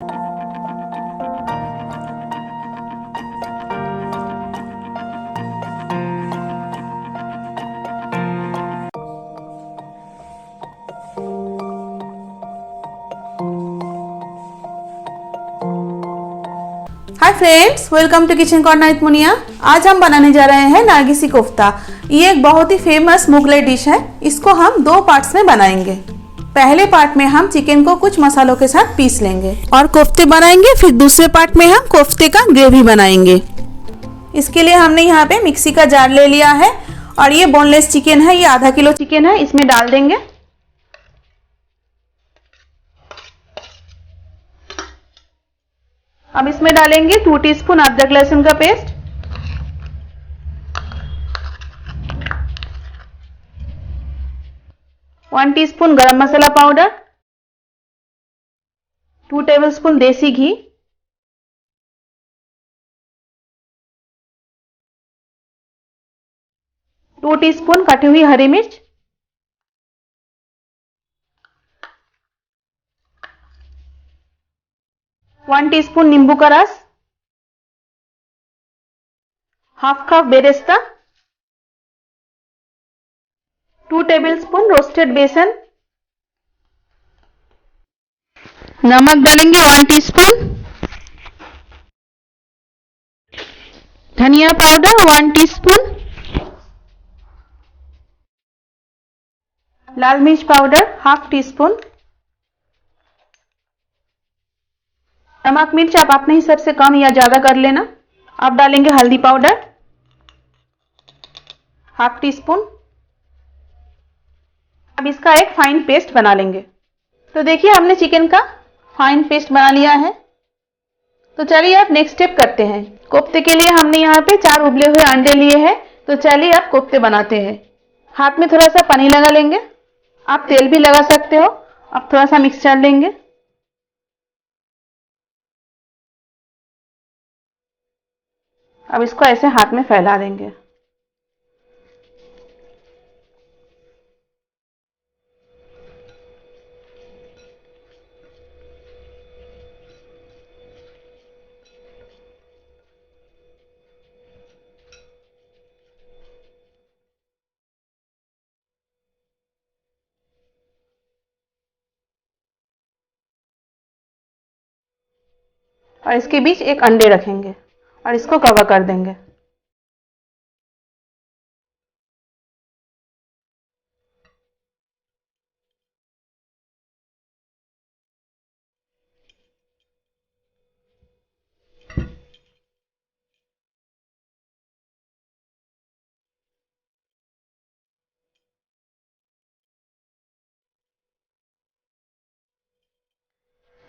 Hi friends, welcome to kitchen corner with Muniya. आज हम बनाने जा रहे हैं नारगिसी कोफ्ता। ये एक बहुत ही फेमस मुगलई डिश है। इसको हम दो पार्ट्स में बनाएंगे। पहले पार्ट में हम चिकन को कुछ मसालों के साथ पीस लेंगे और कोफ्ते बनाएंगे। फिर दूसरे पार्ट में हम कोफ्ते का ग्रेवी बनाएंगे। इसके लिए हमने यहाँ पे मिक्सी का जार ले लिया है और ये बोनलेस चिकन है। ये आधा किलो चिकन है, इसमें डाल देंगे। अब इसमें डालेंगे 2 टीस्पून अदरक लहसुन का पेस्ट, 1 टीस्पून गरम मसाला पाउडर, 2 टेबलस्पून देसी घी, 2 टीस्पून कटी हुई हरी मिर्च, 1 टीस्पून नींबू का रस, half cup beresta, 2 tablespoon roasted बेसन, नमक डालेंगे 1 टीस्पून, धनिया पाउडर 1 टीस्पून, लाल मिर्च पाउडर हाफ टीस्पून। नमक मिर्च आप अपने हिसाब से कम या ज्यादा कर लेना। अब डालेंगे हल्दी पाउडर हाफ टीस्पून। अब इसका एक फाइन पेस्ट बना लेंगे। तो देखिए हमने चिकन का फाइन पेस्ट बना लिया है। तो चलिए अब नेक्स्ट स्टेप करते हैं। कोफ्ते के लिए हमने यहाँ पे 4 उबले हुए अंडे लिए हैं। तो चलिए अब कोफ्ते बनाते हैं। हाथ में थोड़ा सा पानी लगा लेंगे। आप तेल भी लगा सकते हो। अब थोड़ा सा मिक्स कर लेंगे। अब इसको ऐसे हाथ में फैला देंगे। और इसके बीच एक अंडे रखेंगे और इसको कवर कर देंगे।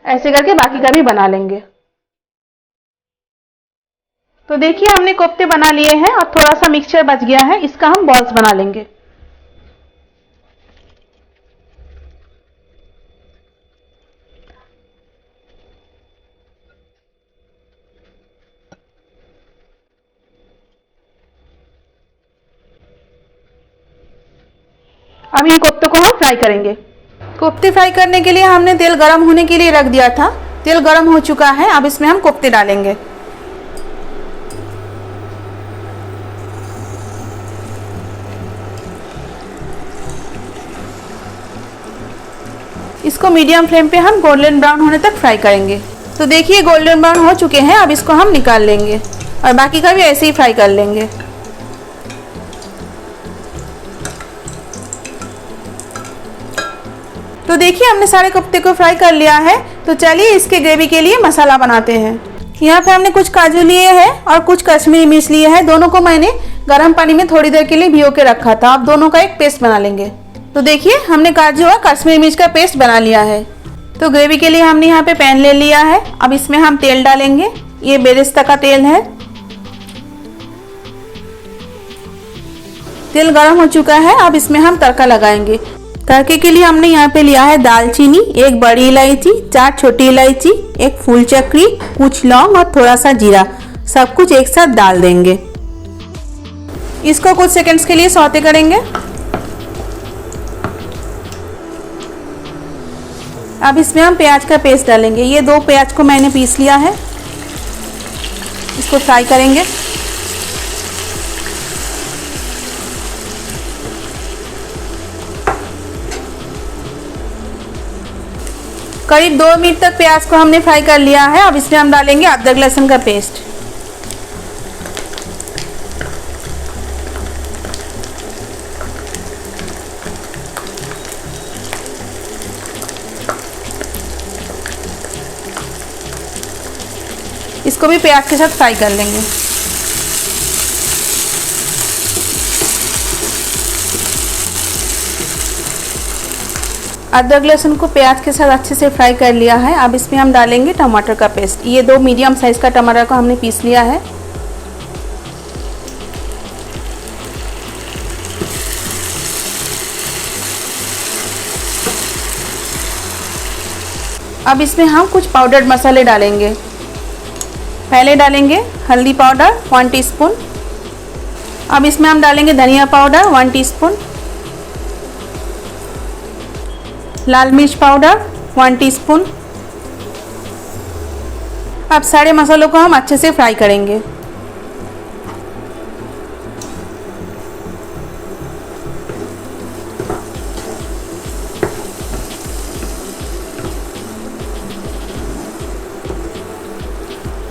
ऐसे करके बाकी का भी बना लेंगे। तो देखिए हमने कोफ्ते बना लिए हैं और थोड़ा सा मिक्सचर बच गया है। इसका हम बॉल्स बना लेंगे। अब इन कोफ्तों को हम फ्राई करेंगे। कोफ्ते फ्राई करने के लिए हमने तेल गरम होने के लिए रख दिया था। तेल गरम हो चुका है। अब इसमें हम कोफ्ते डालेंगे। इसको मीडियम फ्लेम पे हम गोल्डन ब्राउन होने तक फ्राई करेंगे। तो देखिए गोल्डन ब्राउन हो चुके हैं। अब इसको हम निकाल लेंगे और बाकी का भी ऐसे ही फ्राई कर लेंगे। तो देखिए हमने सारे कोफ्ते को फ्राई कर लिया है। तो चलिए इसके ग्रेवी के लिए मसाला बनाते हैं। यहाँ पे हमने कुछ काजू लिए हैं और कुछ कश्मीरी मिर्च लिए हैं। दोनों को मैंने गर्म पानी में थोड़ी देर के लिए भिगो के रखा था। अब दोनों का एक पेस्ट बना लेंगे। तो देखिए हमने काजू और कश्मीरी मिर्च का पेस्ट बना लिया है। तो ग्रेवी के लिए हमने यहाँ पे पैन ले लिया है। अब इसमें हम तेल डालेंगे। ये बेरेस्ता का तेल है। तेल गर्म हो चुका है। अब इसमें हम तड़का लगाएंगे। तड़के के लिए हमने यहाँ पे लिया है दालचीनी, 1 बड़ी इलायची, 4 छोटी इलायची, 1 फूल चक्री, कुछ लौंग और थोड़ा सा जीरा। सब कुछ एक साथ डाल देंगे। इसको कुछ सेकंड्स के लिए सौते करेंगे। अब इसमें हम प्याज का पेस्ट डालेंगे। ये 2 प्याज को मैंने पीस लिया है, इसको फ्राई करेंगे। करीब 2 मिनट तक प्याज को हमने फ्राई कर लिया है। अब इसमें हम डालेंगे अदरक लहसुन का पेस्ट। इसको भी प्याज के साथ फ्राई कर लेंगे। अदरक लहसुन को प्याज के साथ अच्छे से फ्राई कर लिया है। अब इसमें हम डालेंगे टमाटर का पेस्ट। ये 2 मीडियम साइज का टमाटर को हमने पीस लिया है। अब इसमें हम कुछ पाउडर्ड मसाले डालेंगे। पहले डालेंगे हल्दी पाउडर 1 टीस्पून। अब इसमें हम डालेंगे धनिया पाउडर 1 टीस्पून, लाल मिर्च पाउडर 1 टीस्पून। अब सारे मसालों को हम अच्छे से फ्राई करेंगे।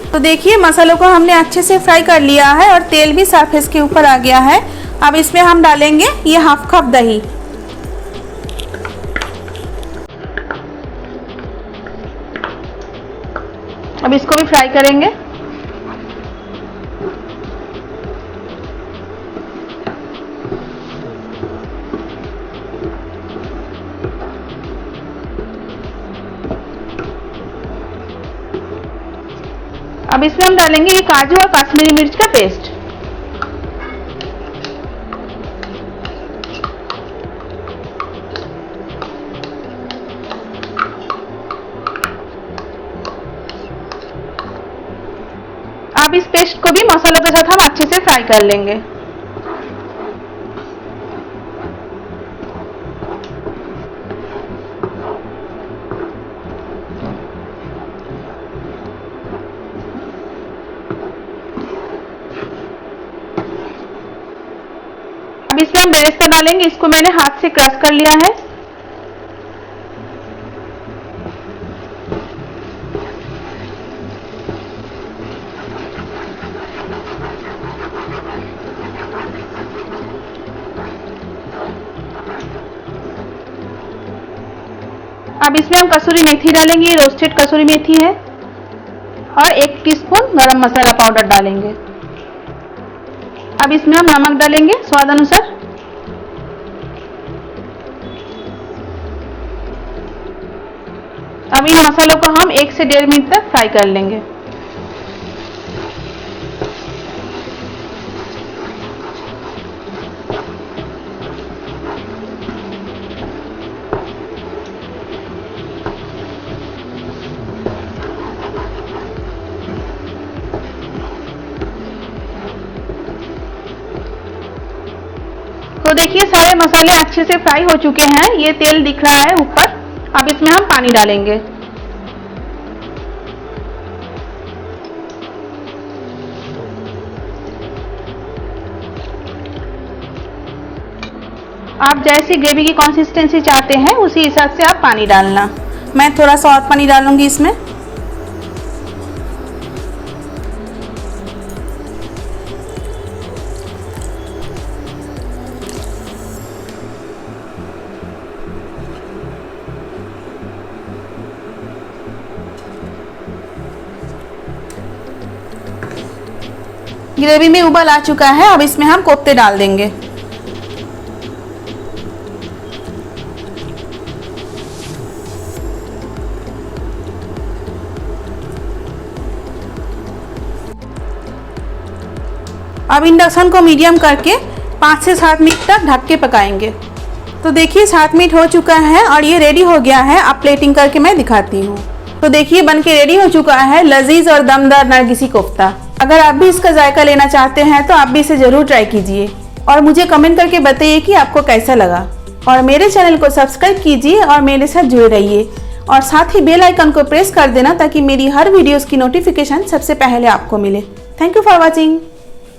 तो देखिए मसालों को हमने अच्छे से फ्राई कर लिया है और तेल भी सरफेस के ऊपर आ गया है। अब इसमें हम डालेंगे ये हाफ कप दही। अब इसको भी फ्राई करेंगे। अब इसमें हम डालेंगे ये काजू और कश्मीरी मिर्च का पेस्ट। अब इस पेस्ट को भी मसालों के साथ हम अच्छे से फ्राई कर लेंगे। अब इसमें हम बेरेस्ता डालेंगे। इसको मैंने हाथ से क्रश कर लिया है। अब इसमें हम कसूरी मेथी डालेंगे। रोस्टेड कसूरी मेथी है। और 1 टीस्पून गरम मसाला पाउडर डालेंगे। अब इसमें हम नमक डालेंगे स्वाद अनुसार। अब इन मसालों को हम 1 से 1.5 मिनट तक फ्राई कर लेंगे। तो देखिए सारे मसाले अच्छे से फ्राई हो चुके हैं। ये तेल दिख रहा है ऊपर। अब इसमें हम पानी डालेंगे। आप जैसी ग्रेवी की कंसिस्टेंसी चाहते हैं उसी हिसाब से आप पानी डालना। मैं थोड़ा सा और पानी डालूंगी इसमें। ग्रेवी में उबाल आ चुका है। अब इसमें हम कोफ्ते डाल देंगे। अब इंडक्शन को मीडियम करके 5 से 7 मिनट तक ढक के पकाएंगे। तो देखिए 7 मिनट हो चुका है और ये रेडी हो गया है। अब प्लेटिंग करके मैं दिखाती हूँ। तो देखिए बनके रेडी हो चुका है लजीज और दमदार नरगिसी कोफ्ता। अगर आप भी इसका जायका लेना चाहते हैं तो आप भी इसे जरूर ट्राई कीजिए और मुझे कमेंट करके बताइए कि आपको कैसा लगा। और मेरे चैनल को सब्सक्राइब कीजिए और मेरे साथ जुड़े रहिए और साथ ही बेल आइकन को प्रेस कर देना ताकि मेरी हर वीडियोस की नोटिफिकेशन सबसे पहले आपको मिले। Thank you for watching.